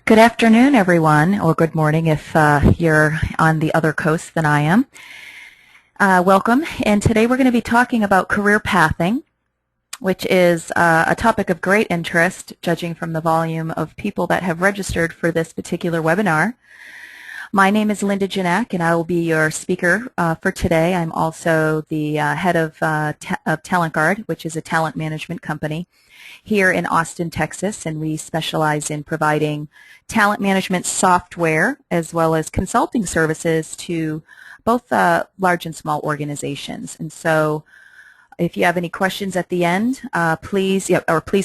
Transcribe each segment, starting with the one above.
Good afternoon, everyone, or good morning if you're on the other coast than I am. Welcome, and today we're going to be talking about career pathing, which is a topic of great interest, judging from the volume of people that have registered for this particular webinar. My name is Linda Janak, and I will be your speaker for today. I'm also the head of TalentGuard, which is a talent management company here in Austin, Texas, and we specialize in providing talent management software as well as consulting services to both large and small organizations. And so if you have any questions at the end, please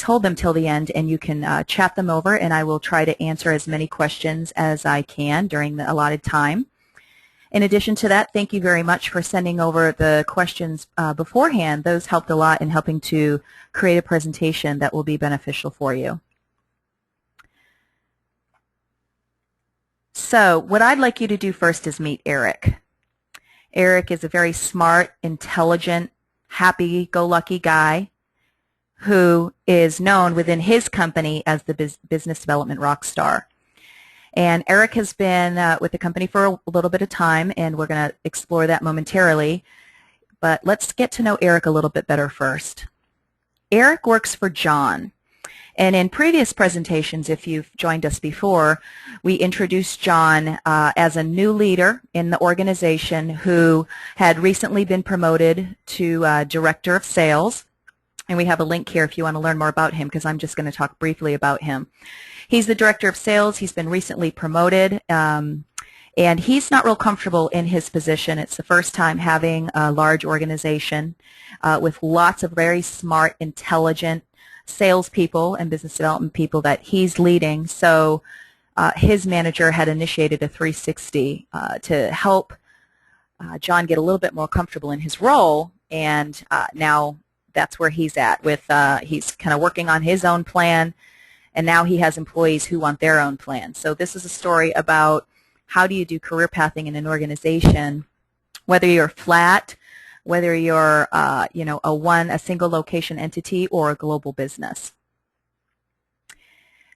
hold them till the end, and you can chat them over, and I will try to answer as many questions as I can during the allotted time. In addition to that, thank you very much for sending over the questions beforehand. Those helped a lot in helping to create a presentation that will be beneficial for you. So what I'd like you to do first is meet Eric. Eric is a very smart, intelligent, happy-go-lucky guy who is known within his company as the business development rock star. And Eric has been with the company for a little bit of time, and we're going to explore that momentarily. But let's get to know Eric a little bit better first. Eric works for John. And in previous presentations, if you've joined us before, we introduced John as a new leader in the organization who had recently been promoted to Director of Sales. And we have a link here if you want to learn more about him, because I'm just going to talk briefly about him. He's the Director of Sales. He's been recently promoted, and he's not real comfortable in his position. It's the first time having a large organization with lots of very smart, intelligent salespeople and business development people that he's leading. So his manager had initiated a 360 to help John get a little bit more comfortable in his role, and now that's where he's at with he's kind of working on his own plan, and now he has employees who want their own plan. So this is a story about how do you do career pathing in an organization, whether you're flat, whether you're a single location entity or a global business.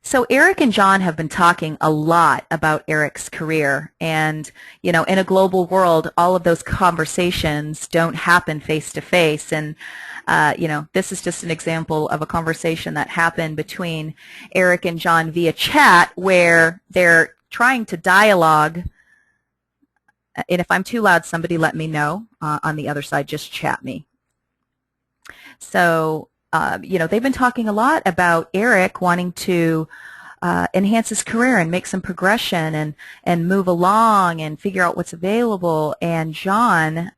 So Eric and John have been talking a lot about Eric's career, and in a global world, all of those conversations don't happen face to face, and this is just an example of a conversation that happened between Eric and John via chat, where they're trying to dialogue. And if I'm too loud, somebody let me know on the other side. Just chat me. So they've been talking a lot about Eric wanting to enhance his career and make some progression and move along and figure out what's available. And John,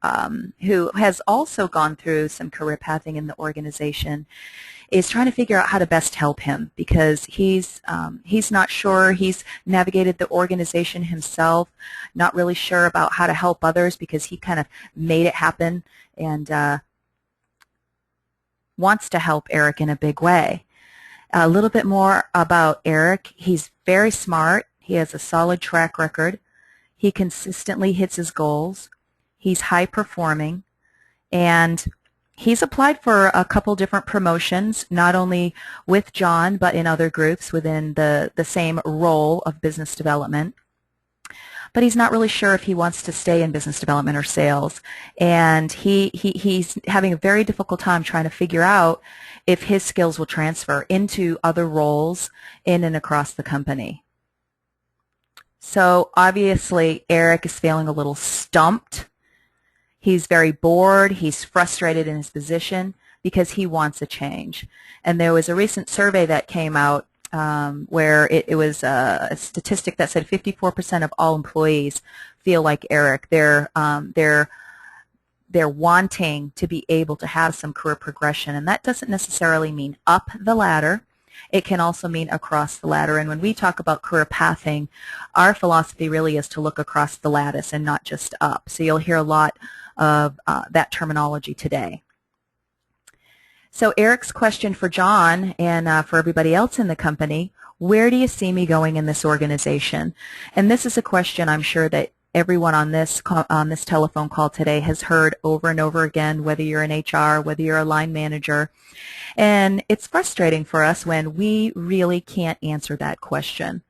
who has also gone through some career pathing in the organization, is trying to figure out how to best help him, because he's not sure. He's navigated the organization himself, not really sure about how to help others because he kind of made it happen, and wants to help Eric in a big way. A little bit more about Eric. He's very smart. He has a solid track record. He consistently hits his goals. He's high performing, and he's applied for a couple different promotions, not only with John, but in other groups within the same role of business development. But he's not really sure if he wants to stay in business development or sales. And he's having a very difficult time trying to figure out if his skills will transfer into other roles in and across the company. So obviously, Eric is feeling a little stumped. He's very bored. He's frustrated in his position because he wants a change. And there was a recent survey that came out where it was a statistic that said 54% of all employees feel like Eric. They're wanting to be able to have some career progression, and that doesn't necessarily mean up the ladder. It can also mean across the ladder. And when we talk about career pathing, our philosophy really is to look across the lattice and not just up. So you'll hear a lot of that terminology today. So Eric's question for John and for everybody else in the company: where do you see me going in this organization? And this is a question I'm sure that everyone on this telephone call today has heard over and over again, whether you're in HR, whether you're a line manager. And it's frustrating for us when we really can't answer that question.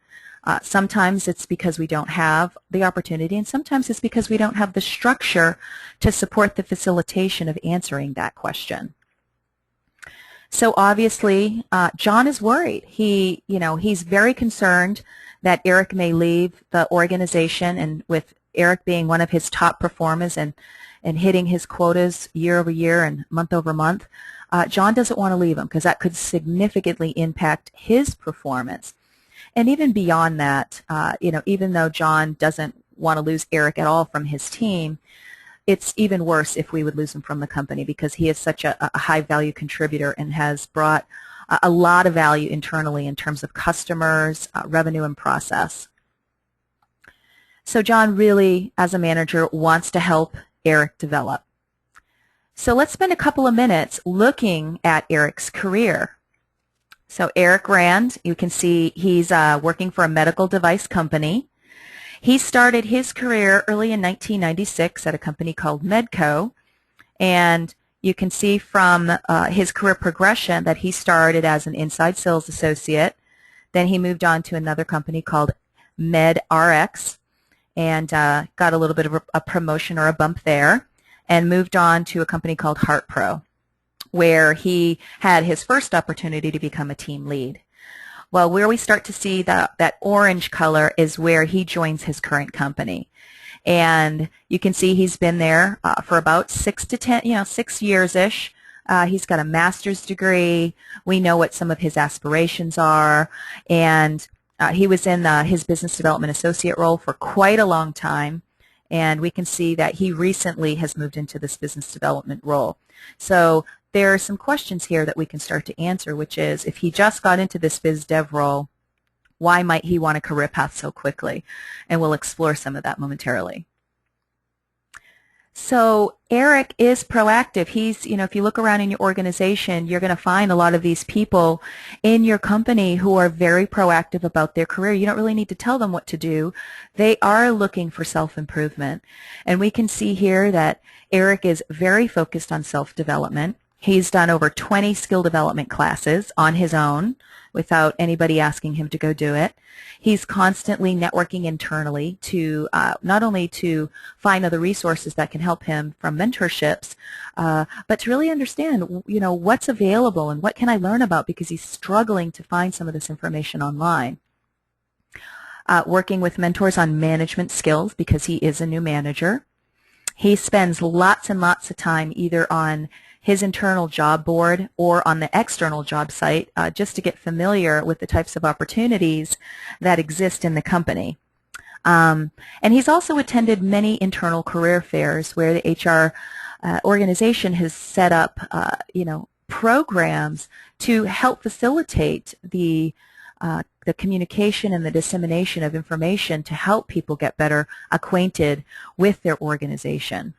Sometimes it's because we don't have the opportunity, and sometimes it's because we don't have the structure to support the facilitation of answering that question. So obviously, John is worried. He's very concerned that Eric may leave the organization, and with Eric being one of his top performers and hitting his quotas year over year and month over month, John doesn't want to leave him because that could significantly impact his performance. And even beyond that, even though John doesn't want to lose Eric at all from his team, it's even worse if we would lose him from the company because he is such a high-value contributor and has brought a lot of value internally in terms of customers, revenue, and process. So John really, as a manager, wants to help Eric develop. So let's spend a couple of minutes looking at Eric's career. So Eric Rand, you can see he's working for a medical device company. He started his career early in 1996 at a company called Medco, and you can see from his career progression that he started as an inside sales associate. Then he moved on to another company called MedRx and got a little bit of a promotion or a bump there, and moved on to a company called HeartPro, where he had his first opportunity to become a team lead. Well, where we start to see that orange color is where he joins his current company. And you can see he's been there for about 6 years-ish. He's got a master's degree. We know what some of his aspirations are. And he was in his business development associate role for quite a long time. And we can see that he recently has moved into this business development role. So there are some questions here that we can start to answer, which is, if he just got into this biz dev role, why might he want a career path so quickly? And we'll explore some of that momentarily. So Eric is proactive. He's, if you look around in your organization, you're going to find a lot of these people in your company who are very proactive about their career. You don't really need to tell them what to do. They are looking for self-improvement. And we can see here that Eric is very focused on self-development. He's done over 20 skill development classes on his own without anybody asking him to go do it. He's constantly networking internally to not only to find other resources that can help him from mentorships, but to really understand, what's available and what can I learn about, because he's struggling to find some of this information online. Working with mentors on management skills because he is a new manager. He spends lots and lots of time either on his internal job board or on the external job site just to get familiar with the types of opportunities that exist in the company. And he's also attended many internal career fairs where the HR organization has set up, programs to help facilitate the communication and the dissemination of information to help people get better acquainted with their organization.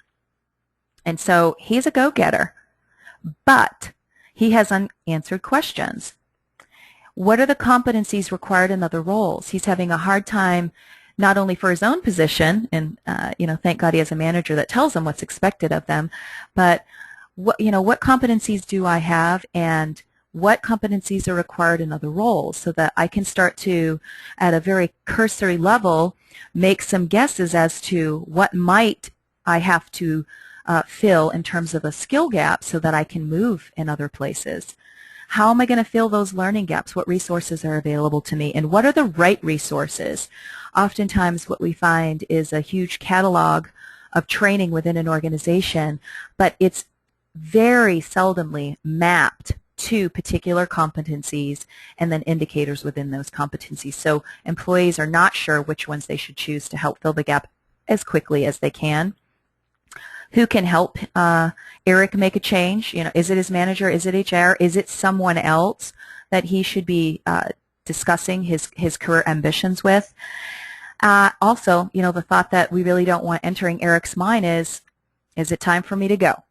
And so he's a go-getter. But he has unanswered questions. What are the competencies required in other roles? He's having a hard time not only for his own position, and thank God he has a manager that tells him what's expected of them, but what competencies do I have, and what competencies are required in other roles, so that I can start to, at a very cursory level, make some guesses as to what might I have to fill in terms of a skill gap so that I can move in other places. How am I going to fill those learning gaps? What resources are available to me? And what are the right resources? Oftentimes what we find is a huge catalog of training within an organization, but it's very seldomly mapped to particular competencies and then indicators within those competencies. So employees are not sure which ones they should choose to help fill the gap as quickly as they can. Who can help Eric make a change? Is it his manager? Is it HR? Is it someone else that he should be discussing his career ambitions with? Also, the thought that we really don't want entering Eric's mind is it time for me to go?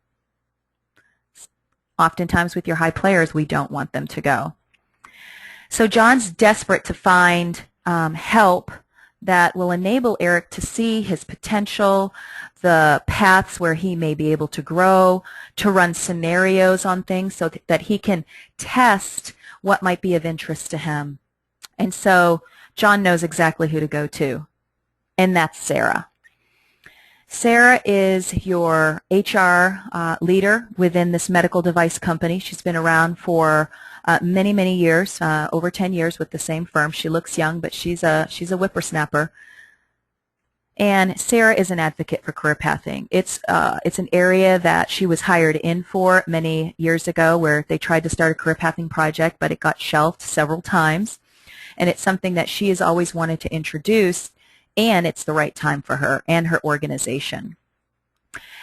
Oftentimes with your high players, we don't want them to go. So John's desperate to find help that will enable Eric to see his potential, the paths where he may be able to grow, to run scenarios on things so that he can test what might be of interest to him. And so John knows exactly who to go to, and that's Sarah. Sarah is your HR leader within this medical device company. She's been around for many, many years, over 10 years with the same firm. She looks young, but she's a whippersnapper. And Sarah is an advocate for career pathing. It's an area that she was hired in for many years ago, where they tried to start a career pathing project, but it got shelved several times. And it's something that she has always wanted to introduce, and it's the right time for her and her organization.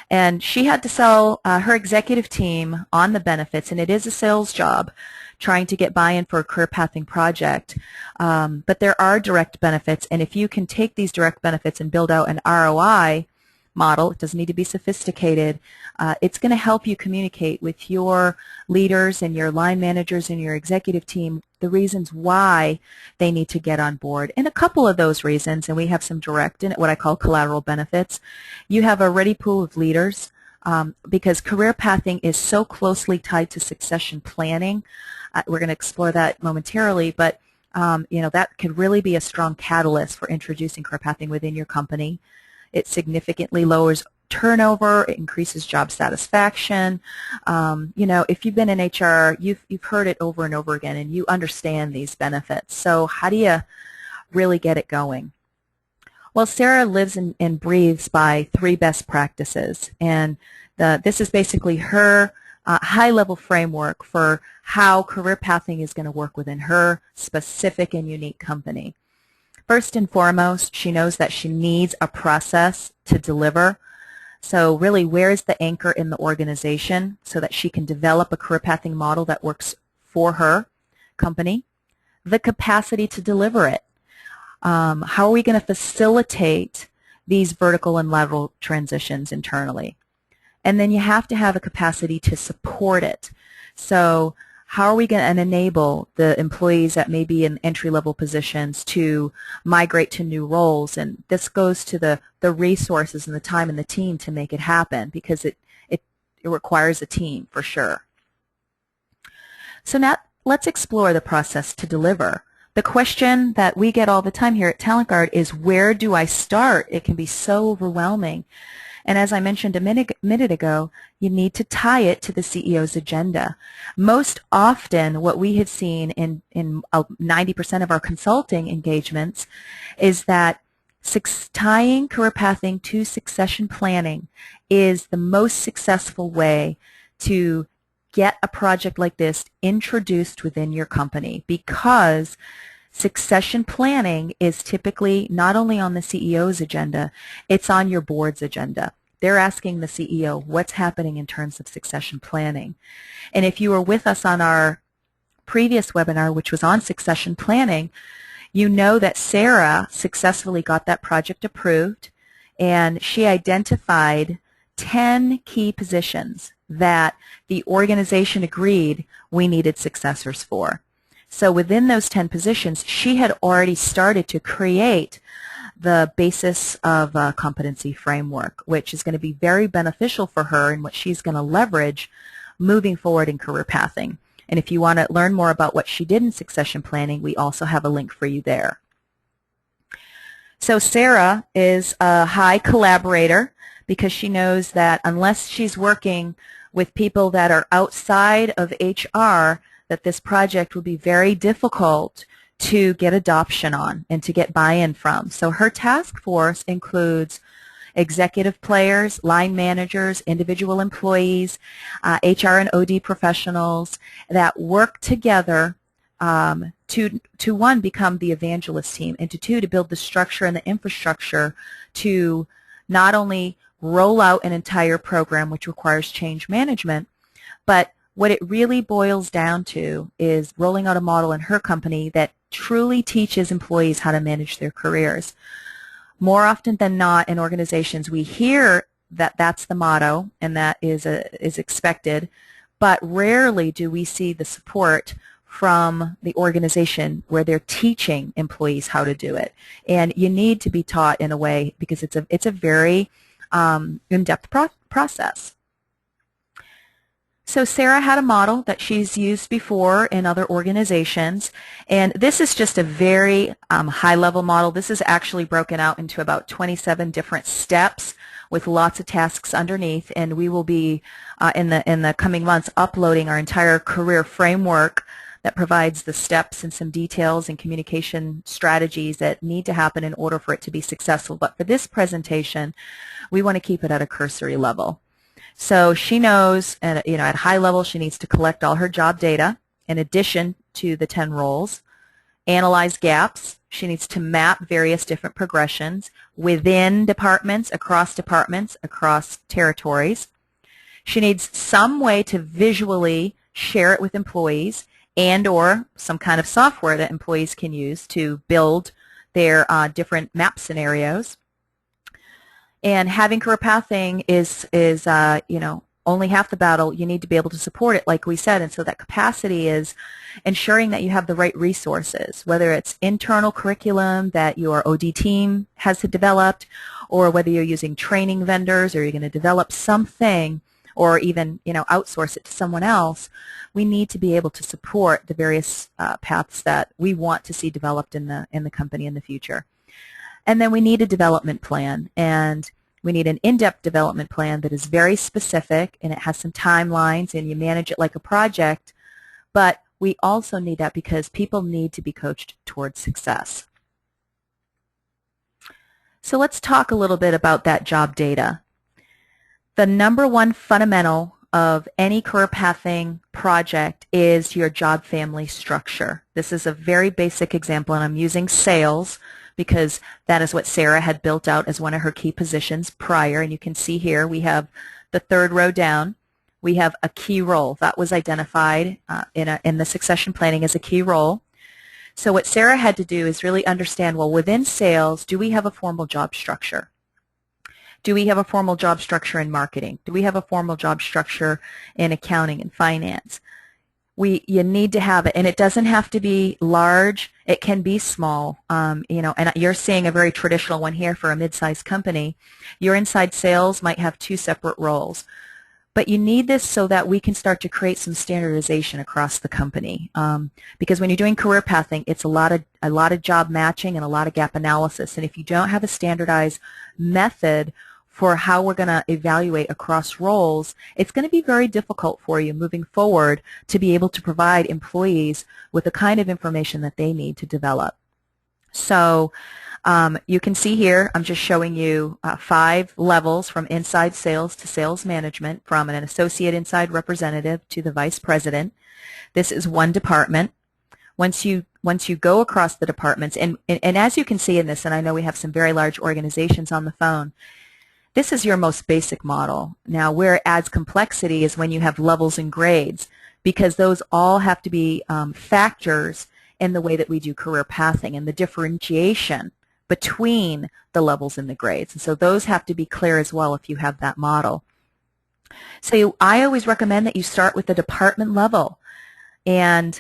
And she had to sell her executive team on the benefits, and it is a sales job trying to get buy-in for a career pathing project. But there are direct benefits, and if you can take these direct benefits and build out an ROI model, it doesn't need to be sophisticated, it's going to help you communicate with your leaders and your line managers and your executive team the reasons why they need to get on board. And a couple of those reasons, and we have some direct and what I call collateral benefits. You have a ready pool of leaders because career pathing is so closely tied to succession planning. We're going to explore that momentarily, but that could really be a strong catalyst for introducing career pathing within your company. It significantly lowers turnover, it increases job satisfaction. If you've been in HR, you've heard it over and over again, and you understand these benefits. So how do you really get it going? Well, Sarah lives and breathes by 3 best practices, and this is basically her high-level framework for how career pathing is going to work within her specific and unique company. First and foremost, she knows that she needs a process to deliver. So really, where is the anchor in the organization so that she can develop a career pathing model that works for her company? The capacity to deliver it. How are we going to facilitate these vertical and lateral transitions internally? And then you have to have a capacity to support it. So how are we going to enable the employees that may be in entry-level positions to migrate to new roles? And this goes to the resources and the time and the team to make it happen, because it requires a team for sure. So now let's explore the process to deliver. The question that we get all the time here at TalentGuard is, where do I start? It can be so overwhelming. And as I mentioned a minute ago, you need to tie it to the CEO's agenda. Most often what we have seen in 90% of our consulting engagements is that tying career pathing to succession planning is the most successful way to get a project like this introduced within your company, because succession planning is typically not only on the CEO's agenda, it's on your board's agenda. They're asking the CEO what's happening in terms of succession planning. And if you were with us on our previous webinar, which was on succession planning, you know that Sarah successfully got that project approved, and she identified 10 key positions that the organization agreed we needed successors for. So within those 10 positions, she had already started to create the basis of a competency framework, which is going to be very beneficial for her and what she's going to leverage moving forward in career pathing. And if you want to learn more about what she did in succession planning, we also have a link for you there. So Sarah is a high collaborator because she knows that unless she's working with people that are outside of HR, that this project will be very difficult to get adoption on and to get buy-in from. So her task force includes executive players, line managers, individual employees, HR and OD professionals that work together to one, become the evangelist team, and to two, to build the structure and the infrastructure to not only roll out an entire program, which requires change management, but what it really boils down to is rolling out a model in her company that truly teaches employees how to manage their careers. More often than not in organizations, we hear that that's the motto and that is expected, but rarely do we see the support from the organization where they're teaching employees how to do it. And you need to be taught in a way, because it's a very in-depth process. So Sarah had a model that she's used before in other organizations, and this is just a very high-level model. This is actually broken out into about 27 different steps with lots of tasks underneath, and we will be in the coming months uploading our entire career framework that provides the steps and some details and communication strategies that need to happen in order for it to be successful. But for this presentation, we want to keep it at a cursory level. So she knows, at high level, she needs to collect all her job data in addition to the 10 roles, analyze gaps. She needs to map various different progressions within departments, across territories. She needs some way to visually share it with employees and or some kind of software that employees can use to build their different map scenarios. And having career pathing is only half the battle. You need to be able to support it, like we said, and so that capacity is ensuring that you have the right resources, whether it's internal curriculum that your OD team has developed, or whether you're using training vendors, or you're going to develop something, or even outsource it to someone else. We need to be able to support the various paths that we want to see developed in the company in the future. And then we need a development plan, and we need an in-depth development plan that is very specific, and it has some timelines, and you manage it like a project. But we also need that because people need to be coached towards success. So let's talk a little bit about that job data. The number one fundamental of any career pathing project is your job family structure. This is a very basic example, and I'm using sales because that is what Sarah had built out as one of her key positions prior. And you can see here we have the third row down. We have a key role. That was identified in the succession planning as a key role. So what Sarah had to do is really understand, well, within sales, do we have a formal job structure? Do we have a formal job structure in marketing? Do we have a formal job structure in accounting and finance? You need to have it, and it doesn't have to be large. It can be small, and you're seeing a very traditional one here for a mid-sized company. Your inside sales might have 2 separate roles, but you need this so that we can start to create some standardization across the company. Because when you're doing career pathing, it's a lot of job matching and a lot of gap analysis, and if you don't have a standardized method for how we're going to evaluate across roles, it's going to be very difficult for you moving forward to be able to provide employees with the kind of information that they need to develop. So you can see here, I'm just showing you 5 levels from inside sales to sales management, from an associate inside representative to the vice president. This is one department. Once you go across the departments, and as you can see in this, and I know we have some very large organizations on the phone, this is your most basic model. Now, where it adds complexity is when you have levels and grades, because those all have to be factors in the way that we do career pathing and the differentiation between the levels and the grades. And so those have to be clear as well if you have that model. So I always recommend that you start with the department level. And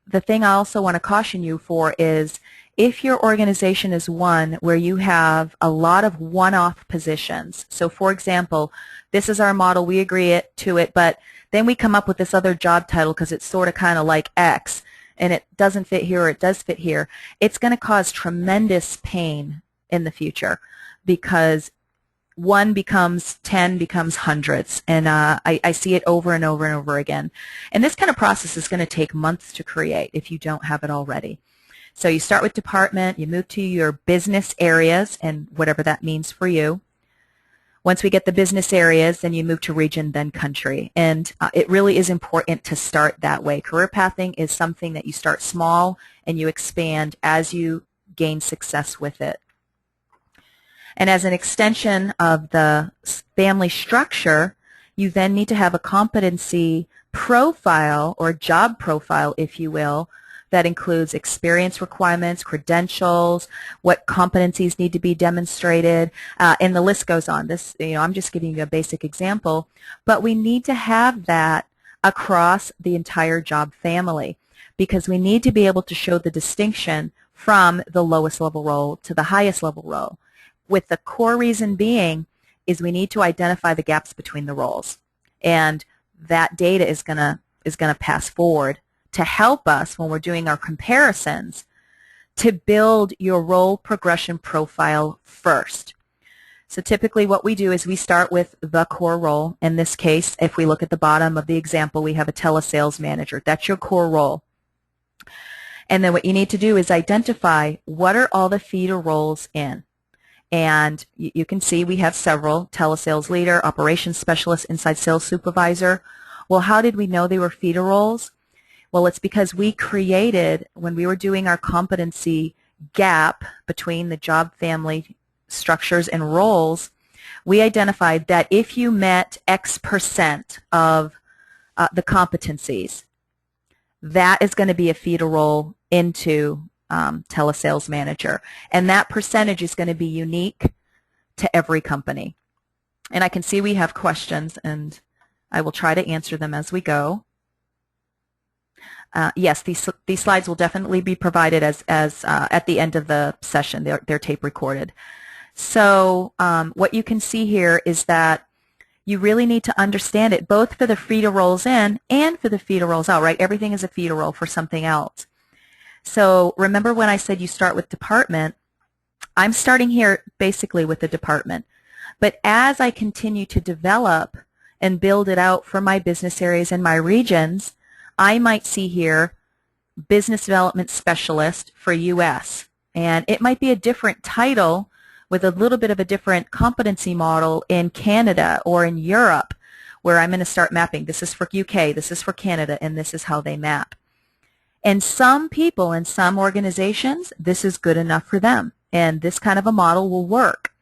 the thing I also want to caution you for is, if your organization is one where you have a lot of one-off positions, so for example, this is our model, we agree to it, but then we come up with this other job title because it's sort of kind of like X, and it doesn't fit here or it does fit here, it's going to cause tremendous pain in the future, because 1 becomes 10 becomes hundreds, and I see it over and over and over again. And this kind of process is going to take months to create if you don't have it already. So you start with department, you move to your business areas, and whatever that means for you. Once we get the business areas, then you move to region, then country. And it really is important to start that way. Career pathing is something that you start small and you expand as you gain success with it. And as an extension of the family structure, you then need to have a competency profile, or job profile, if you will, that includes experience requirements, credentials, what competencies need to be demonstrated, and the list goes on. This, I'm just giving you a basic example, but we need to have that across the entire job family, because we need to be able to show the distinction from the lowest level role to the highest level role, with the core reason being is we need to identify the gaps between the roles. And that data is going to pass forward to help us when we're doing our comparisons to build your role progression profile first. So typically what we do is we start with the core role. In this case, if we look at the bottom of the example, we have a telesales manager. That's your core role. And then what you need to do is identify what are all the feeder roles in. And you can see we have several: telesales leader, operations specialist, inside sales supervisor. Well, how did we know they were feeder roles? Well, it's because we created, when we were doing our competency gap between the job family structures and roles, we identified that if you met X% of the competencies, that is going to be a feeder role into telesales manager. And that percentage is going to be unique to every company. And I can see we have questions, and I will try to answer them as we go. Yes, these slides will definitely be provided as at the end of the session. They're tape recorded. So what you can see here is that you really need to understand it both for the feeder roles in and for the feeder roles out, right? Everything is a feeder role for something else. So remember when I said you start with department, I'm starting here basically with the department. But as I continue to develop and build it out for my business areas and my regions, I might see here business development specialist for U.S. And it might be a different title with a little bit of a different competency model in Canada or in Europe, where I'm going to start mapping. This is for UK, this is for Canada, and this is how they map. And some people in some organizations, this is good enough for them, and this kind of a model will work.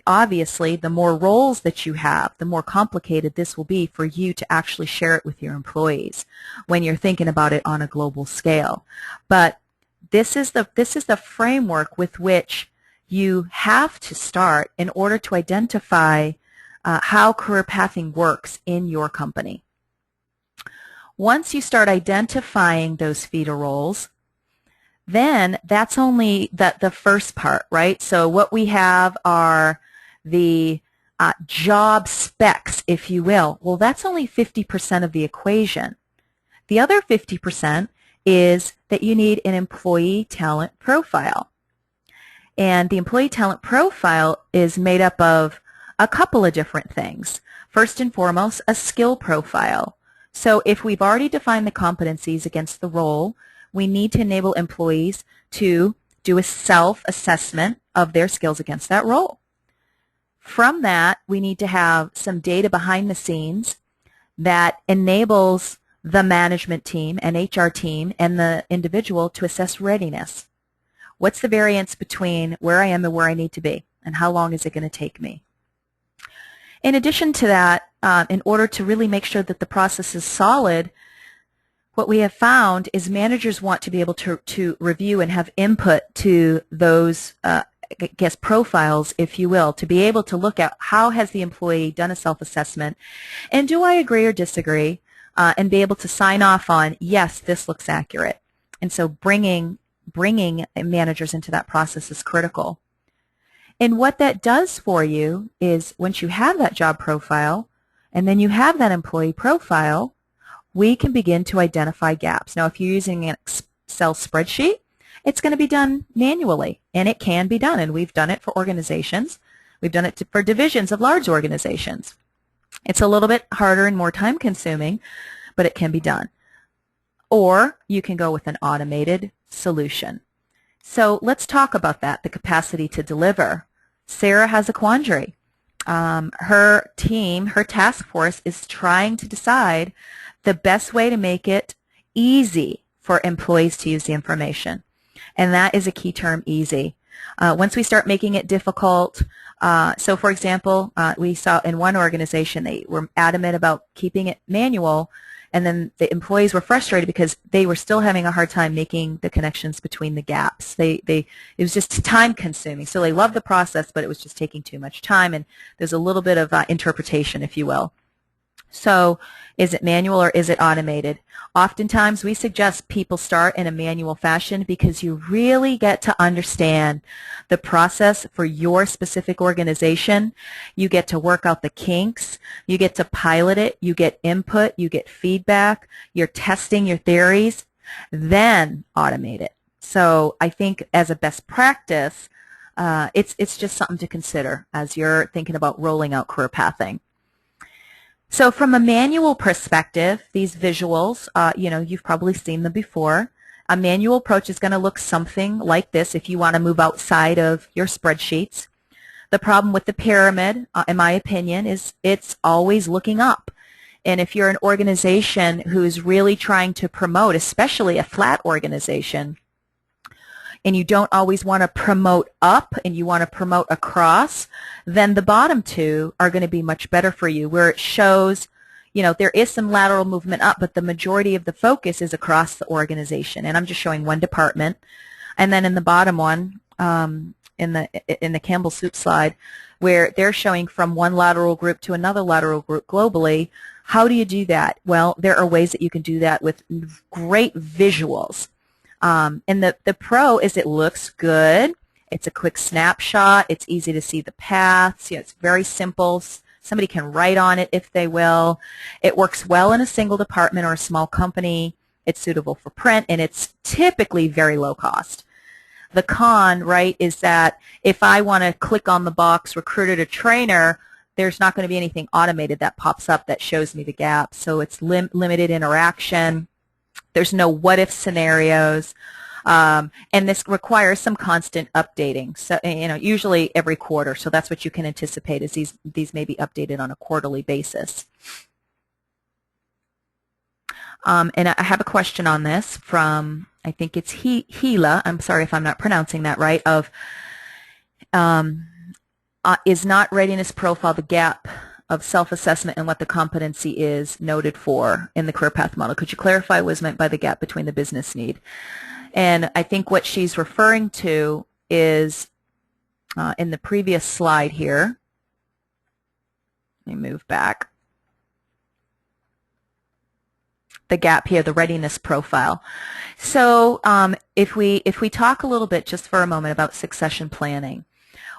Obviously, the more roles that you have, the more complicated this will be for you to actually share it with your employees when you're thinking about it on a global scale. But this is the framework with which you have to start in order to identify how career pathing works in your company. Once you start identifying those feeder roles, then that's only the first part, right? So what we have are the job specs, if you will. Well, that's only 50% of the equation. The other 50% is that you need an employee talent profile. And the employee talent profile is made up of a couple of different things. First and foremost, a skill profile. So if we've already defined the competencies against the role, we need to enable employees to do a self-assessment of their skills against that role. From that, we need to have some data behind the scenes that enables the management team and HR team and the individual to assess readiness. What's the variance between where I am and where I need to be, and how long is it going to take me? In addition to that, in order to really make sure that the process is solid, what we have found is managers want to be able to review and have input to those, profiles, if you will, to be able to look at how has the employee done a self-assessment, and do I agree or disagree, and be able to sign off on, yes, this looks accurate. And so bringing managers into that process is critical. And what that does for you is once you have that job profile and then you have that employee profile, we can begin to identify gaps. Now, if you're using an Excel spreadsheet, it's going to be done manually, and it can be done, and we've done it for organizations. We've done it for divisions of large organizations. It's a little bit harder and more time-consuming, but it can be done. Or you can go with an automated solution. So let's talk about that, the capacity to deliver. Sarah has a quandary. Her team, her task force, is trying to decide the best way to make it easy for employees to use the information. And that is a key term, easy. Once we start making it difficult, so for example, we saw in one organization they were adamant about keeping it manual, and then the employees were frustrated because they were still having a hard time making the connections between the gaps. It was just time consuming. So they loved the process, but it was just taking too much time, and there's a little bit of interpretation, if you will. So is it manual or is it automated? Oftentimes we suggest people start in a manual fashion because you really get to understand the process for your specific organization. You get to work out the kinks. You get to pilot it. You get input. You get feedback. You're testing your theories. Then automate it. So I think as a best practice, it's just something to consider as you're thinking about rolling out career pathing. So from a manual perspective, these visuals, you've probably seen them before. A manual approach is going to look something like this if you want to move outside of your spreadsheets. The problem with the pyramid, in my opinion, is it's always looking up. And if you're an organization who's really trying to promote, especially a flat organization, and you don't always want to promote up and you want to promote across, then the bottom two are going to be much better for you, where it shows, there is some lateral movement up, but the majority of the focus is across the organization. And I'm just showing one department. And then in the bottom one, in the Campbell Soup slide, where they're showing from one lateral group to another lateral group globally. How do you do that? Well, there are ways that you can do that with great visuals. And the pro is it looks good. It's a quick snapshot. It's easy to see the paths. It's very simple. Somebody can write on it if they will. It works well in a single department or a small company. It's suitable for print, and it's typically very low cost. The con, right, is that if I want to click on the box recruiter to trainer, there's not going to be anything automated that pops up that shows me the gap. So it's limited interaction. There's no what-if scenarios, and this requires some constant updating. So, usually every quarter. So that's what you can anticipate, is these may be updated on a quarterly basis. And I have a question on this from, I think it's Hila. I'm sorry if I'm not pronouncing that right. Of is not readiness profile the gap of self-assessment and what the competency is noted for in the career path model? Could you clarify what is meant by the gap between the business need? And I think what she's referring to is in the previous slide here. Let me move back. The gap here, the readiness profile. So if we talk a little bit just for a moment about succession planning,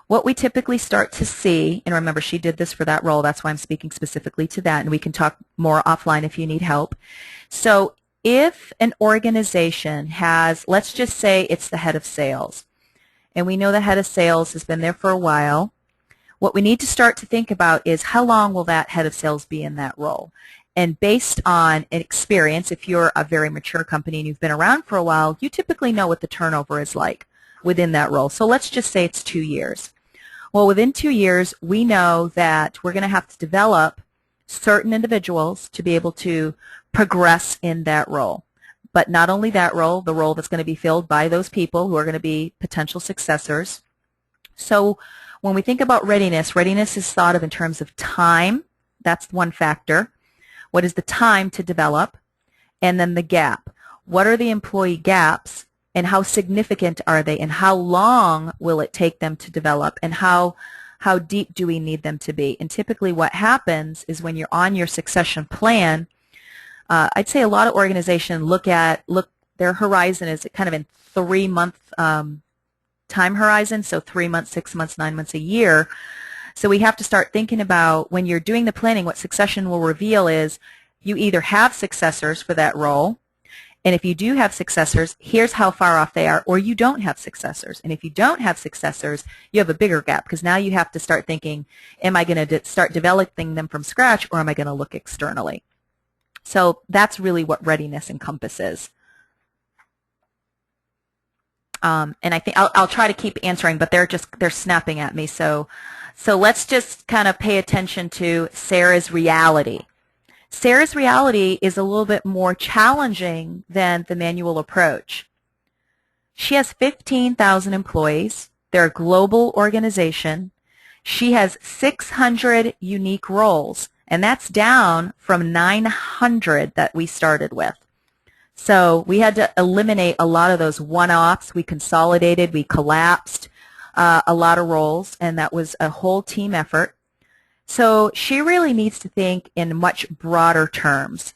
what we typically start to see, and remember she did this for that role, that's why I'm speaking specifically to that, and we can talk more offline if you need help. So if an organization has, let's just say it's the head of sales, and we know the head of sales has been there for a while, what we need to start to think about is how long will that head of sales be in that role? And based on an experience, if you're a very mature company and you've been around for a while, you typically know what the turnover is like within that role. So let's just say it's 2 years. Well, within 2 years, we know that we're going to have to develop certain individuals to be able to progress in that role. But not only that role, the role that's going to be filled by those people who are going to be potential successors. So when we think about readiness, readiness is thought of in terms of time. That's one factor. What is the time to develop? And then the gap. What are the employee gaps? And how significant are they, and how long will it take them to develop, and how deep do we need them to be? And typically what happens is when you're on your succession plan, I'd say a lot of organizations look their horizon is kind of in 3-month time horizon, so 3 months, 6 months, 9 months, a year. So we have to start thinking about, when you're doing the planning, what succession will reveal is you either have successors for that role, and if you do have successors, here's how far off they are, or you don't have successors. And if you don't have successors, you have a bigger gap, because now you have to start thinking, am I going to start developing them from scratch, or am I going to look externally? So that's really what readiness encompasses. And I think I'll try to keep answering, but they're snapping at me. So let's just kind of pay attention to Sarah's reality. Sarah's reality is a little bit more challenging than the manual approach. She has 15,000 employees. They're a global organization. She has 600 unique roles, and that's down from 900 that we started with. So we had to eliminate a lot of those one-offs. We consolidated, we collapsed a lot of roles, and that was a whole team effort. So she really needs to think in much broader terms.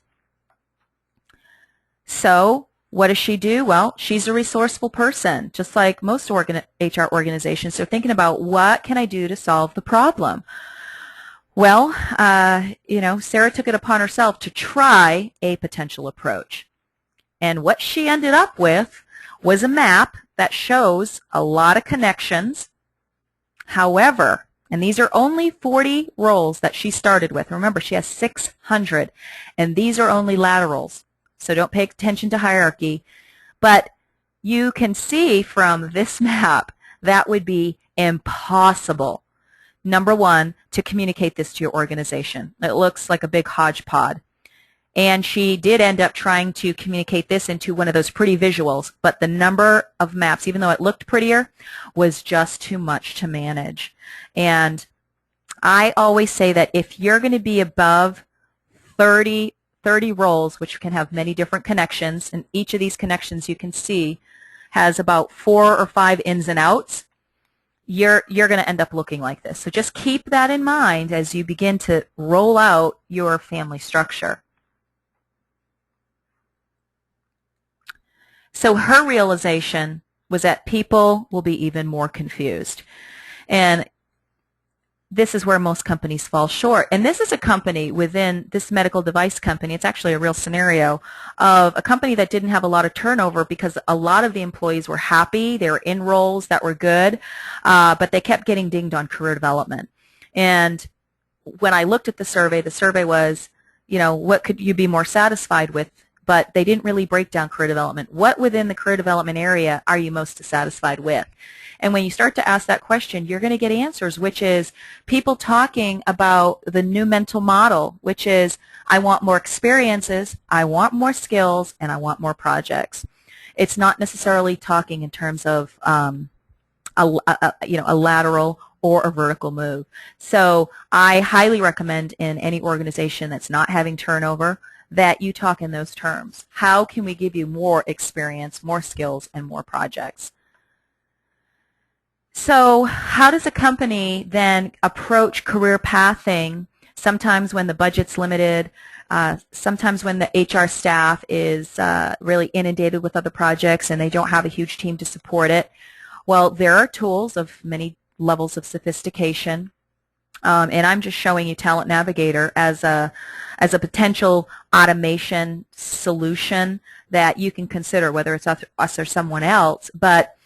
So what does she do? Well, she's a resourceful person, just like most HR organizations. So thinking about what can I do to solve the problem? Well, Sarah took it upon herself to try a potential approach. And what she ended up with was a map that shows a lot of connections. However, and these are only 40 roles that she started with. Remember, she has 600, and these are only laterals. So don't pay attention to hierarchy. But you can see from this map that would be impossible, number one, to communicate this to your organization. It looks like a big hodgepodge. And she did end up trying to communicate this into one of those pretty visuals, but the number of maps, even though it looked prettier, was just too much to manage. And I always say that if you're going to be above 30 roles, which can have many different connections, and each of these connections you can see has about 4 or 5 ins and outs, you're going to end up looking like this. So just keep that in mind as you begin to roll out your family structure. So her realization was that people will be even more confused. And this is where most companies fall short. And this is a company within this medical device company. It's actually a real scenario of a company that didn't have a lot of turnover because a lot of the employees were happy. They were in roles that were good, but they kept getting dinged on career development. And when I looked at the survey was, what could you be more satisfied with? But they didn't really break down career development. What within the career development area are you most dissatisfied with? And when you start to ask that question, you're going to get answers, which is people talking about the new mental model, which is I want more experiences, I want more skills, and I want more projects. It's not necessarily talking in terms of a lateral or a vertical move. So I highly recommend in any organization that's not having turnover that you talk in those terms. How can we give you more experience, more skills, and more projects? So how does a company then approach career pathing, sometimes when the budget's limited, sometimes when the HR staff is really inundated with other projects and they don't have a huge team to support it? Well, there are tools of many levels of sophistication. And I'm just showing you Talent Navigator as a potential automation solution that you can consider, whether it's us or someone else. But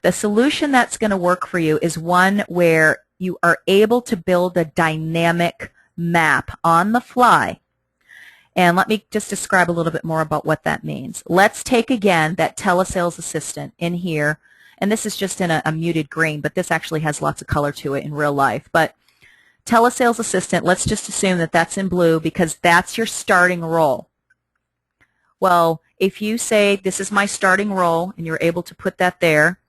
the solution that's going to work for you is one where you are able to build a dynamic map on the fly. And let me just describe a little bit more about what that means. Let's take again that telesales assistant in here. And this is just in a muted green, but this actually has lots of color to it in real life. But telesales assistant, let's just assume that that's in blue because that's your starting role. Well, if you say this is my starting role and you're able to put that there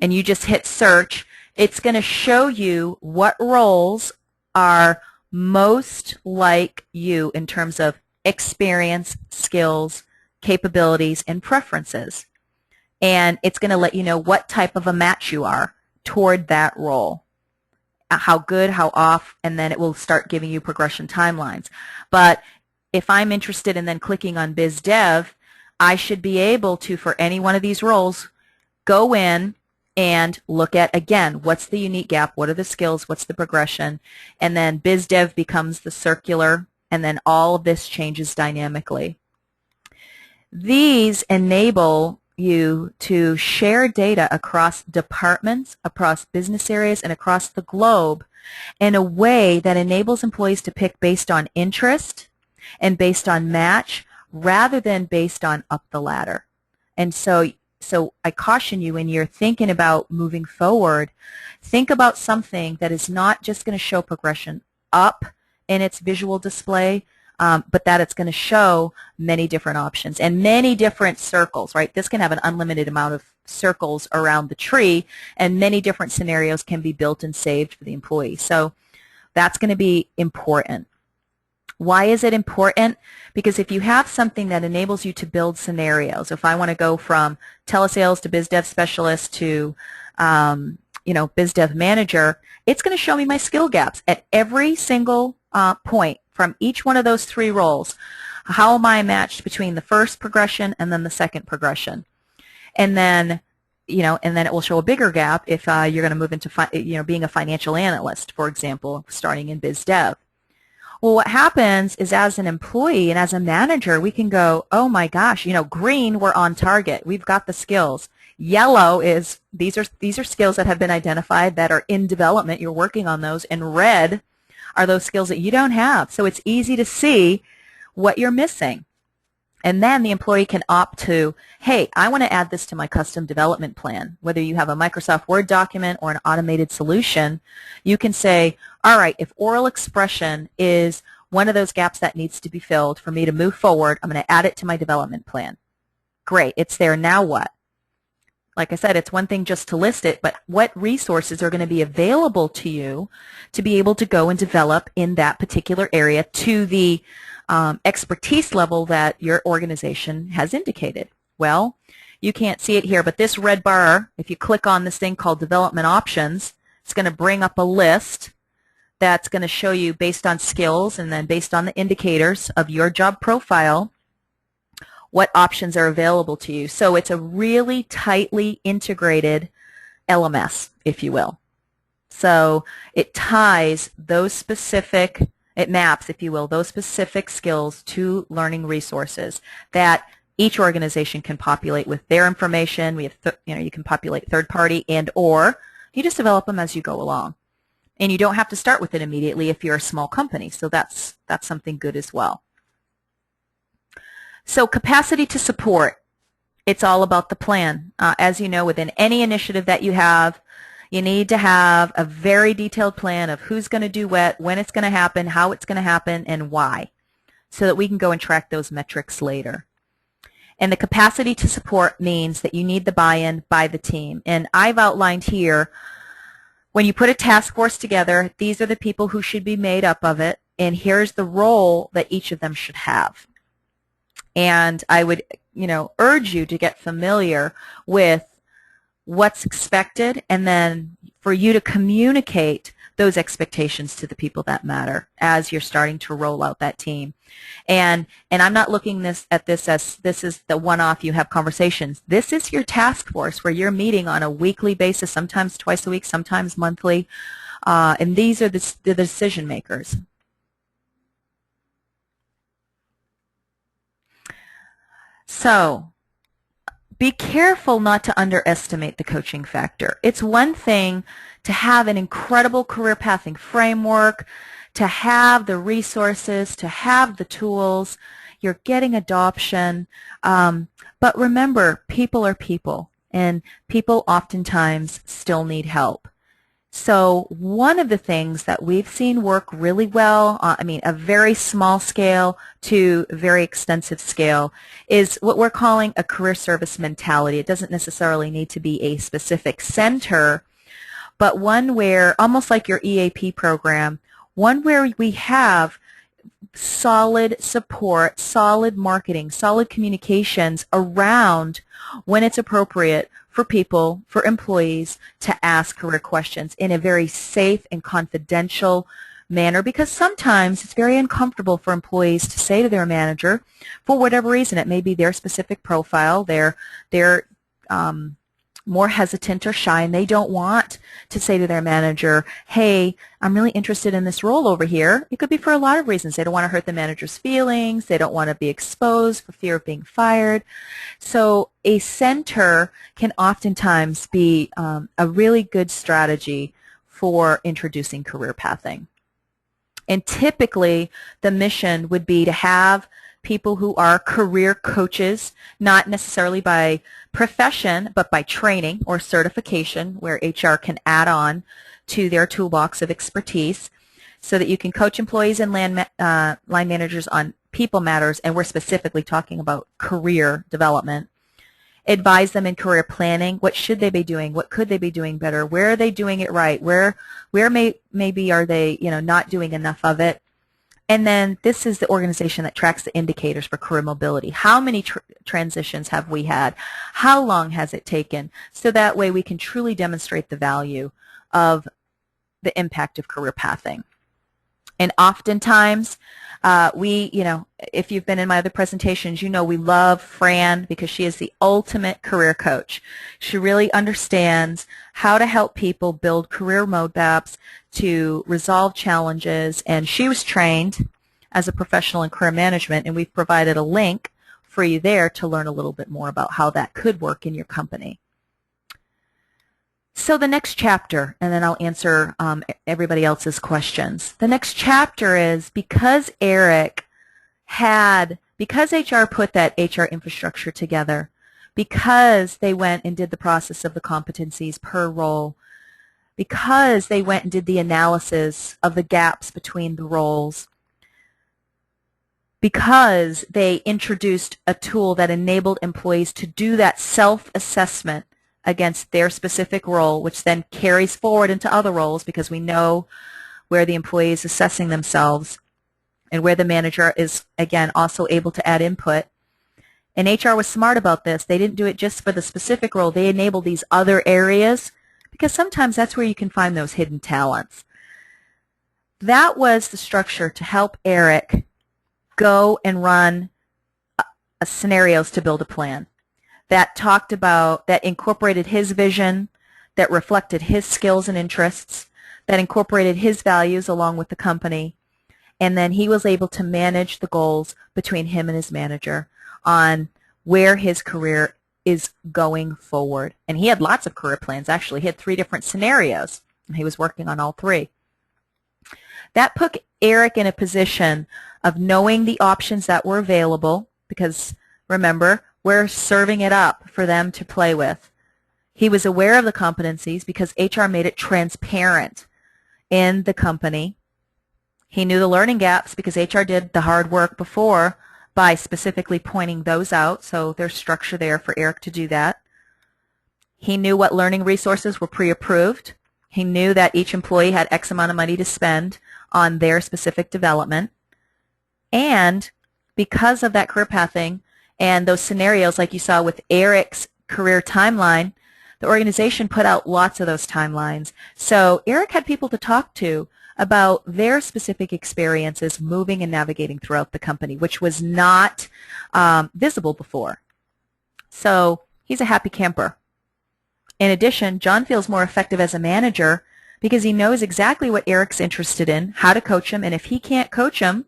and you just hit search, it's going to show you what roles are most like you in terms of experience, skills, capabilities, and preferences. And it's going to let you know what type of a match you are toward that role. How good, how off, and then it will start giving you progression timelines. But if I'm interested in then clicking on Biz Dev, I should be able to, for any one of these roles, go in and look at, again, what's the unique gap, what are the skills, what's the progression, and then Biz Dev becomes the circular, and then all of this changes dynamically. These enable you to share data across departments, across business areas, and across the globe in a way that enables employees to pick based on interest and based on match rather than based on up the ladder. And so I caution you when you're thinking about moving forward, think about something that is not just going to show progression up in its visual display, but that it's going to show many different options and many different circles, right? This can have an unlimited amount of circles around the tree, and many different scenarios can be built and saved for the employee. So that's going to be important. Why is it important? Because if you have something that enables you to build scenarios, if I want to go from telesales to biz dev specialist to biz dev manager, it's going to show me my skill gaps at every single point from each one of those 3 roles. How am I matched between the first progression and then the second progression? And then, and then it will show a bigger gap if you're going to move into, being a financial analyst, for example, starting in biz dev. Well, what happens is as an employee and as a manager, we can go, oh my gosh, green, we're on target. We've got the skills. Yellow is these are skills that have been identified that are in development. You're working on those. And red are those skills that you don't have. So it's easy to see what you're missing. And then the employee can opt to, hey, I want to add this to my custom development plan. Whether you have a Microsoft Word document or an automated solution, you can say, all right, if oral expression is one of those gaps that needs to be filled for me to move forward, I'm going to add it to my development plan. Great, it's there. Now what? Like I said, it's one thing just to list it, but what resources are going to be available to you to be able to go and develop in that particular area to the expertise level that your organization has indicated? Well, you can't see it here, but this red bar, if you click on this thing called Development Options, it's going to bring up a list that's going to show you based on skills and then based on the indicators of your job profile what options are available to you. So it's a really tightly integrated LMS, if you will. So it ties those specific, it maps, if you will, those specific skills to learning resources that each organization can populate with their information. We have, you can populate third-party or you just develop them as you go along. And you don't have to start with it immediately if you're a small company. So that's something good as well. So capacity to support, it's all about the plan. As you know, within any initiative that you have, you need to have a very detailed plan of who's going to do what, when it's going to happen, how it's going to happen, and why, so that we can go and track those metrics later. And the capacity to support means that you need the buy-in by the team. And I've outlined here, when you put a task force together, these are the people who should be made up of it, and here's the role that each of them should have. And I would, urge you to get familiar with what's expected, and then for you to communicate those expectations to the people that matter as you're starting to roll out that team. And I'm not looking at this as this is the one-off you have conversations. This is your task force where you're meeting on a weekly basis, sometimes twice a week, sometimes monthly, and these are the decision makers. So be careful not to underestimate the coaching factor. It's one thing to have an incredible career pathing framework, to have the resources, to have the tools. You're getting adoption. But remember, people are people, and people oftentimes still need help. So one of the things that we've seen work really well, a very small scale to very extensive scale, is what we're calling a career service mentality. It doesn't necessarily need to be a specific center, but one where, almost like your EAP program, one where we have solid support, solid marketing, solid communications around when it's appropriate for people, for employees, to ask career questions in a very safe and confidential manner, because sometimes it's very uncomfortable for employees to say to their manager, for whatever reason, it may be their specific profile, they're more hesitant or shy, and they don't want to say to their manager, hey, I'm really interested in this role over here. It could be for a lot of reasons. They don't want to hurt the manager's feelings. They don't want to be exposed for fear of being fired. So a center can oftentimes be a really good strategy for introducing career pathing. And typically, the mission would be to have people who are career coaches, not necessarily by profession, but by training or certification, where HR can add on to their toolbox of expertise, so that you can coach employees and line managers on people matters, and we're specifically talking about career development. Advise them in career planning. What should they be doing? What could they be doing better? Where are they doing it right? Where maybe are they not doing enough of it? And then this is the organization that tracks the indicators for career mobility. How many transitions have we had? How long has it taken? So that way we can truly demonstrate the value of the impact of career pathing. And oftentimes, if you've been in my other presentations, you know we love Fran because she is the ultimate career coach. She really understands how to help people build career roadmaps to resolve challenges, and she was trained as a professional in career management, and we've provided a link for you there to learn a little bit more about how that could work in your company. So the next chapter, and then I'll answer everybody else's questions. The next chapter is because HR put that HR infrastructure together, because they went and did the process of the competencies per role, because they went and did the analysis of the gaps between the roles, because they introduced a tool that enabled employees to do that self-assessment against their specific role, which then carries forward into other roles because we know where the employee is assessing themselves and where the manager is, again, also able to add input. And HR was smart about this. They didn't do it just for the specific role. They enabled these other areas because sometimes that's where you can find those hidden talents. That was the structure to help Eric go and run scenarios to build a plan that talked about, that incorporated his vision, that reflected his skills and interests, that incorporated his values along with the company, and then he was able to manage the goals between him and his manager on where his career is going forward. And he had lots of career plans, actually. He had 3 different scenarios, and he was working on all 3. That put Eric in a position of knowing the options that were available because, remember, we're serving it up for them to play with. He was aware of the competencies because HR made it transparent in the company. He knew the learning gaps because HR did the hard work before by specifically pointing those out, so there's structure there for Eric to do that. He knew what learning resources were pre-approved. He knew that each employee had X amount of money to spend on their specific development. And because of that career pathing, and those scenarios like you saw with Eric's career timeline, the organization put out lots of those timelines. So Eric had people to talk to about their specific experiences moving and navigating throughout the company, which was not visible before. So he's a happy camper. In addition, John feels more effective as a manager because he knows exactly what Eric's interested in, how to coach him, and if he can't coach him,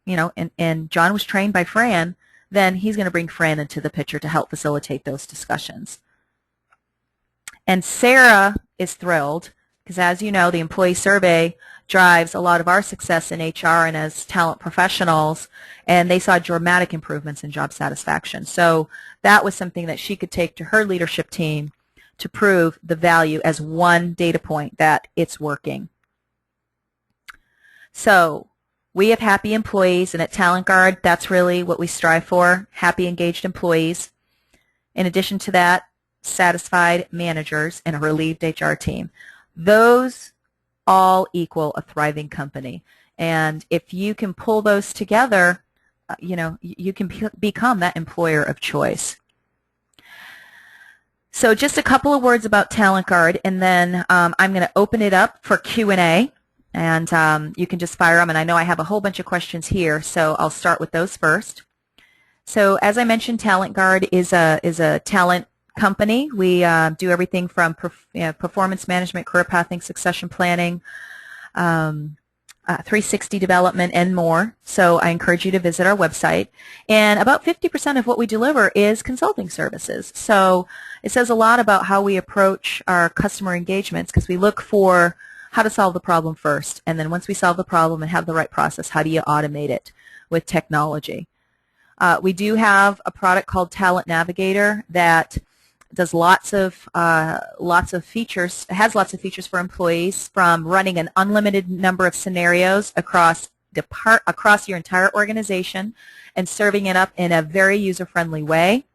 and John was trained by Fran, then he's going to bring Fran into the picture to help facilitate those discussions. And Sarah is thrilled because, as you know, the employee survey drives a lot of our success in HR and as talent professionals, and they saw dramatic improvements in job satisfaction. So that was something that she could take to her leadership team to prove the value as one data point that it's working. So we have happy employees, and at TalentGuard, that's really what we strive for, happy, engaged employees. In addition to that, satisfied managers and a relieved HR team. Those all equal a thriving company. And if you can pull those together, you can become that employer of choice. So just a couple of words about TalentGuard, and then I'm going to open it up for Q&A. And you can just fire them, and I know I have a whole bunch of questions here, so I'll start with those first. So as I mentioned, TalentGuard is a talent company. We do everything from performance management, career pathing, succession planning, 360 development, and more. So I encourage you to visit our website. And about 50% of what we deliver is consulting services. So it says a lot about how we approach our customer engagements because we look for how to solve the problem first. And then once we solve the problem and have the right process, how do you automate it with technology? We do have a product called Talent Navigator that does lots of features. It has lots of features for employees, from running an unlimited number of scenarios across your entire organization and serving it up in a very user-friendly way,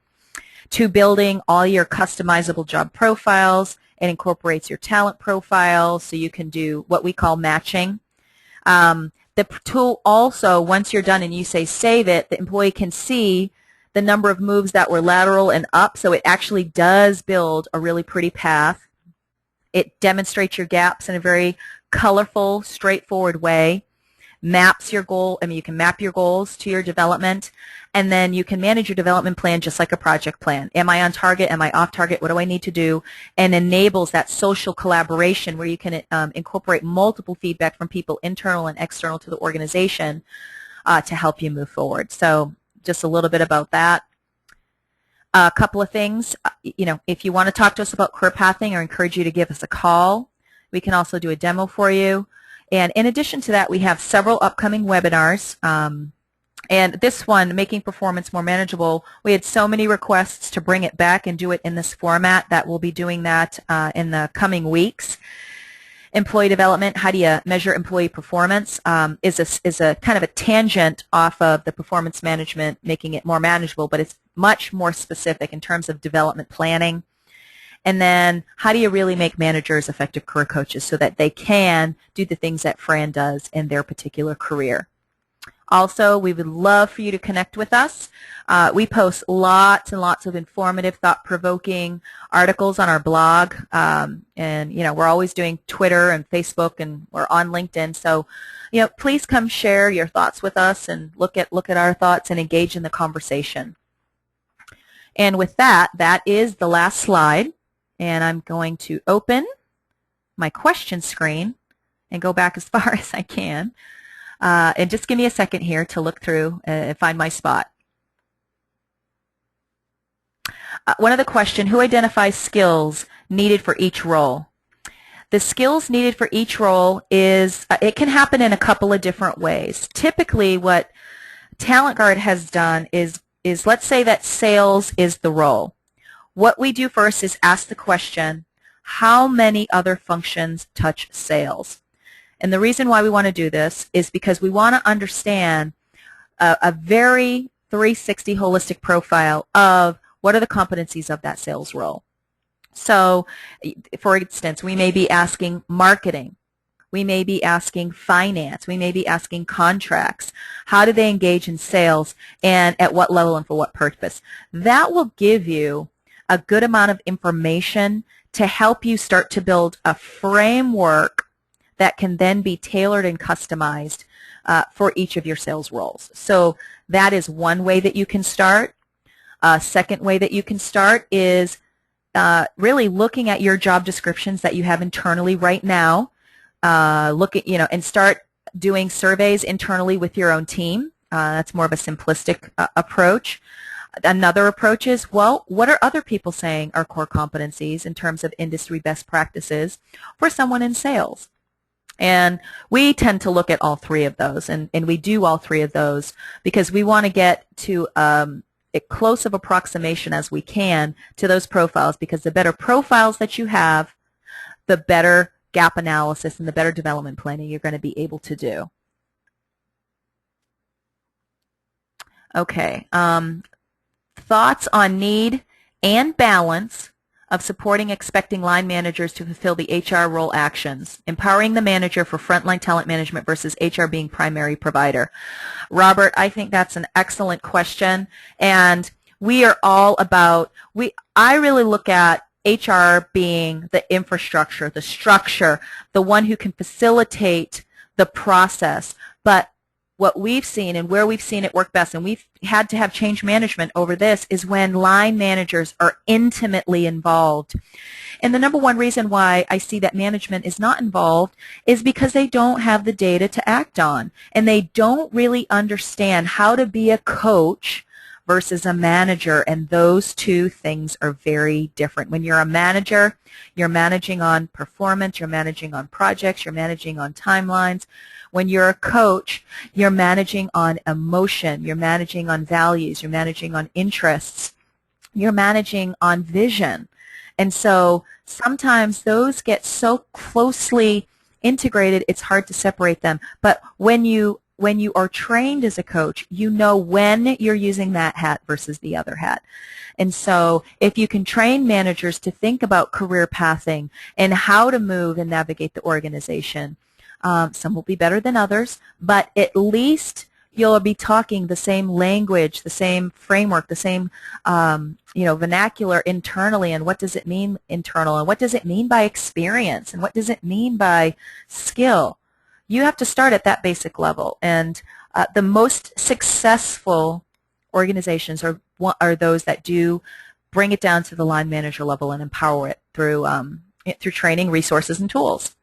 to building all your customizable job profiles. It incorporates your talent profile, so you can do what we call matching. The tool also, once you're done and you say save it, the employee can see the number of moves that were lateral and up, so it actually does build a really pretty path. It demonstrates your gaps in a very colorful, straightforward way. Maps your goal. I mean, you can map your goals to your development, and then you can manage your development plan just like a project plan. Am I on target? Am I off target? What do I need to do? And enables that social collaboration where you can incorporate multiple feedback from people internal and external to the organization to help you move forward. So just a little bit about that. A couple of things, if you want to talk to us about career pathing, I encourage you to give us a call. We can also do a demo for you. And in addition to that, we have several upcoming webinars. And this one, Making Performance More Manageable, we had so many requests to bring it back and do it in this format that we'll be doing that in the coming weeks. Employee development, how do you measure employee performance, is a kind of a tangent off of the performance management, making it more manageable, but it's much more specific in terms of development planning. And then how do you really make managers effective career coaches so that they can do the things that Fran does in their particular career. Also, we would love for you to connect with us. We post lots and lots of informative, thought-provoking articles on our blog. And, we're always doing Twitter and Facebook, and we're on LinkedIn. So, please come share your thoughts with us and look at our thoughts and engage in the conversation. And with that, that is the last slide. And I'm going to open my question screen and go back as far as I can. And just give me a second here to look through and find my spot. One other question, who identifies skills needed for each role? The skills needed for each role is, it can happen in a couple of different ways. Typically what TalentGuard has done is let's say that sales is the role. What we do first is ask the question, how many other functions touch sales? And the reason why we want to do this is because we want to understand a very 360 holistic profile of what are the competencies of that sales role. So, for instance, we may be asking marketing. We may be asking finance. We may be asking contracts. How do they engage in sales, and at what level and for what purpose? That will give you a good amount of information to help you start to build a framework that can then be tailored and customized for each of your sales roles. So that is one way that you can start. Second way that you can start is really looking at your job descriptions that you have internally right now. And start doing surveys internally with your own team. That's more of a simplistic approach. Another approach is, well, what are other people saying are core competencies in terms of industry best practices for someone in sales? And we tend to look at all three of those, and we do all three of those because we want to get to as close of approximation as we can to those profiles, because the better profiles that you have, the better gap analysis and the better development planning you're going to be able to do. Okay. Thoughts on need and balance of supporting expecting line managers to fulfill the HR role actions, empowering the manager for frontline talent management versus HR being primary provider. Robert, I think that's an excellent question, and we are all about, I really look at HR being the infrastructure, the structure, the one who can facilitate the process, but what we've seen and where we've seen it work best, and we've had to have change management over this, is when line managers are intimately involved. And the number one reason why I see that management is not involved is because they don't have the data to act on, and they don't really understand how to be a coach versus a manager, and those two things are very different. When you're a manager, you're managing on performance, you're managing on projects, you're managing on timelines. When you're a coach, you're managing on emotion, you're managing on values, you're managing on interests, you're managing on vision. And so sometimes those get so closely integrated, it's hard to separate them. But when you are trained as a coach, you know when you're using that hat versus the other hat. And so if you can train managers to think about career pathing and how to move and navigate the organization, Some will be better than others, but at least you'll be talking the same language, the same framework, the same vernacular internally. And what does it mean internal? And what does it mean by experience? And what does it mean by skill? You have to start at that basic level. And the most successful organizations are those that do bring it down to the line manager level and empower it through training, resources, and tools.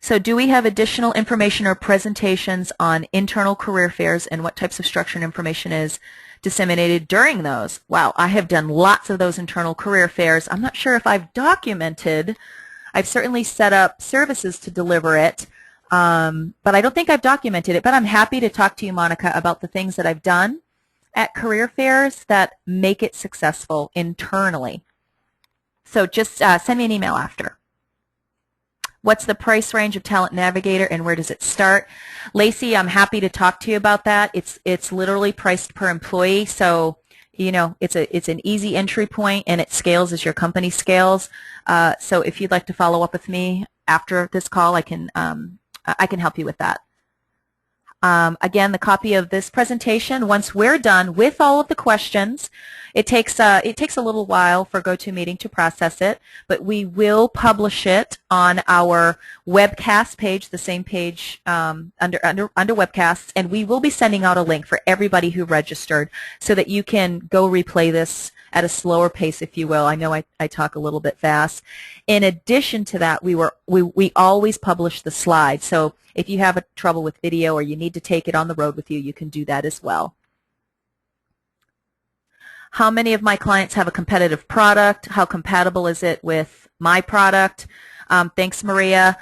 So do we have additional information or presentations on internal career fairs and what types of structure and information is disseminated during those? Wow, I have done lots of those internal career fairs. I'm not sure if I've documented. I've certainly set up services to deliver it, but I don't think I've documented it. But I'm happy to talk to you, Monica, about the things that I've done at career fairs that make it successful internally. So just send me an email after. What's the price range of Talent Navigator and where does it start? Lacey, I'm happy to talk to you about that. It's literally priced per employee, so it's an easy entry point and it scales as your company scales. So if you'd like to follow up with me after this call, I can help you with that. Again, the copy of this presentation, once we're done with all of the questions, it takes a little while for GoToMeeting to process it, but we will publish it on our Webcast page, the same page under Webcasts, and we will be sending out a link for everybody who registered so that you can go replay this at a slower pace, if you will. I know I talk a little bit fast. In addition to that, we always publish the slides. So if you have trouble with video or you need to take it on the road with you, you can do that as well. How many of my clients have a competitive product? How compatible is it with my product? Thanks, Maria.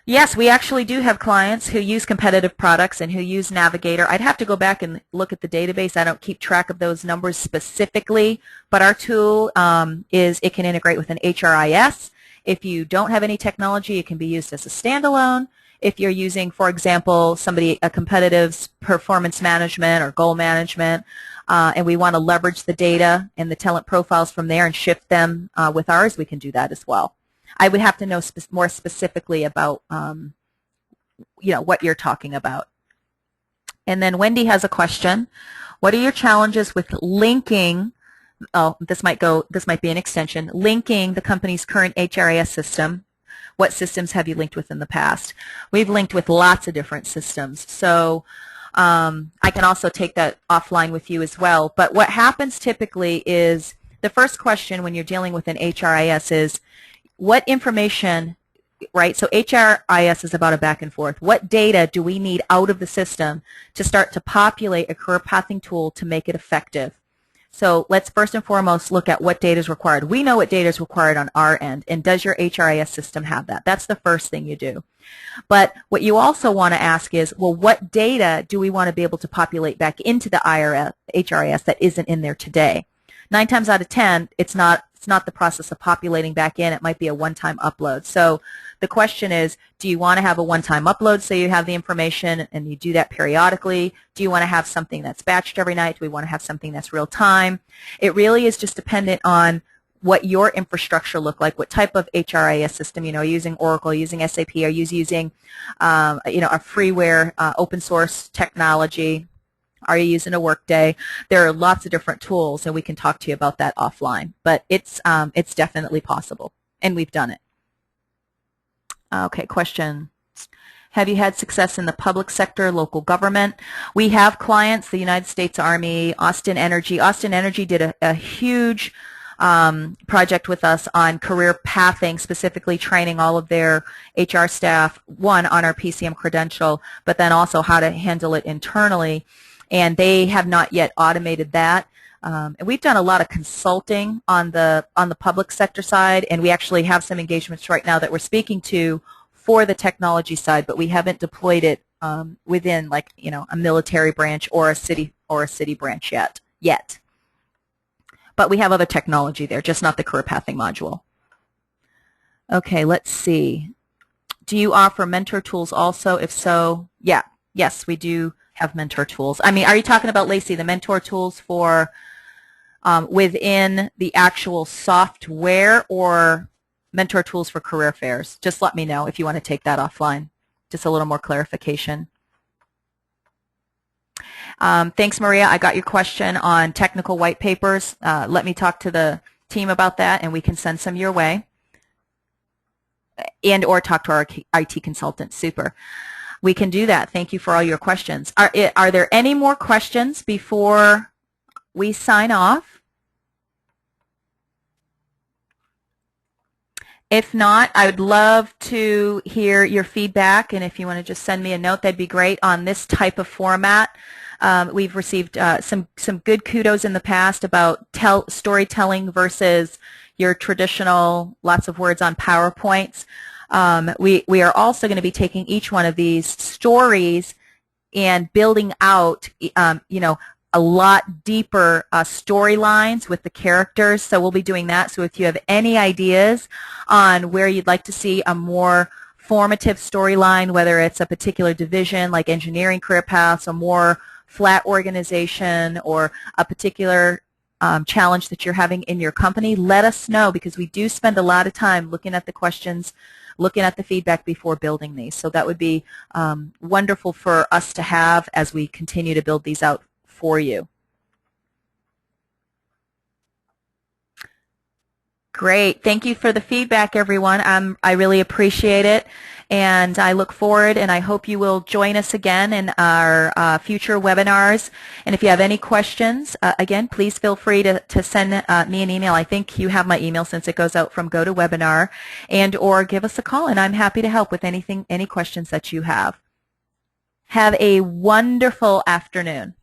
Yes, we actually do have clients who use competitive products and who use Navigator. I'd have to go back and look at the database. I don't keep track of those numbers specifically, but our tool it can integrate with an HRIS. If you don't have any technology, it can be used as a standalone. If you're using, for example, a competitive performance management or goal management, and we want to leverage the data and the talent profiles from there and shift them with ours, we can do that as well. I would have to know more specifically about what you're talking about. And then Wendy has a question. What are your challenges with linking, this might be an extension, linking the company's current HRIS system? What systems have you linked with in the past? We've linked with lots of different systems. So I can also take that offline with you as well. But what happens typically is the first question when you're dealing with an HRIS is, what information, right? So HRIS is about a back and forth. What data do we need out of the system to start to populate a career pathing tool to make it effective? So let's first and foremost look at what data is required. We know what data is required on our end, and does your HRIS system have that? That's the first thing you do. But what you also want to ask is, well, what data do we want to be able to populate back into the HRIS that isn't in there today? 9 times out of 10, it's not the process of populating back in. It might be a one-time upload. So the question is, do you want to have a one-time upload so you have the information and you do that periodically? Do you want to have something that's batched every night? Do we want to have something that's real-time? It really is just dependent on what your infrastructure look like, what type of HRIS system, are you using Oracle, using SAP, are you using a freeware, open source technology? Are you using a Workday? There are lots of different tools, and we can talk to you about that offline. But it's definitely possible, and we've done it. Okay, question. Have you had success in the public sector, local government? We have clients, the United States Army, Austin Energy. Austin Energy did a huge project with us on career pathing, specifically training all of their HR staff, one, on our PCM credential, but then also how to handle it internally. And they have not yet automated that. And we've done a lot of consulting on the public sector side, and we actually have some engagements right now that we're speaking to for the technology side, but we haven't deployed it within, like, a military branch or a city branch yet. But we have other technology there, just not the career pathing module. Okay, let's see. Do you offer mentor tools also? If so, yes, we do have mentor tools. I mean, are you talking about, Lacey, the mentor tools for within the actual software, or mentor tools for career fairs. Just let me know if you want to take that offline. Just a little more clarification. Thanks, Maria. I got your question on technical white papers. Let me talk to the team about that, and we can send some your way. And or talk to our IT consultant. Super. We can do that. Thank you for all your questions. Are there any more questions before we sign off? If not, I would love to hear your feedback, and if you want to just send me a note, that'd be great on this type of format. We've received some good kudos in the past about storytelling versus your traditional lots of words on PowerPoints. We are also going to be taking each one of these stories and building out, a lot deeper storylines with the characters. So we'll be doing that. So if you have any ideas on where you'd like to see a more formative storyline, whether it's a particular division like engineering career paths, a more flat organization, or a particular challenge that you're having in your company, let us know, because we do spend a lot of time looking at the questions, looking at the feedback before building these. So that would be wonderful for us to have as we continue to build these out for you. Great. Thank you for the feedback, everyone. I really appreciate it, and I look forward, and I hope you will join us again in our future webinars. And if you have any questions, again, please feel free to send me an email. I think you have my email since it goes out from GoToWebinar, and or give us a call, and I'm happy to help with any questions that you have. Have a wonderful afternoon.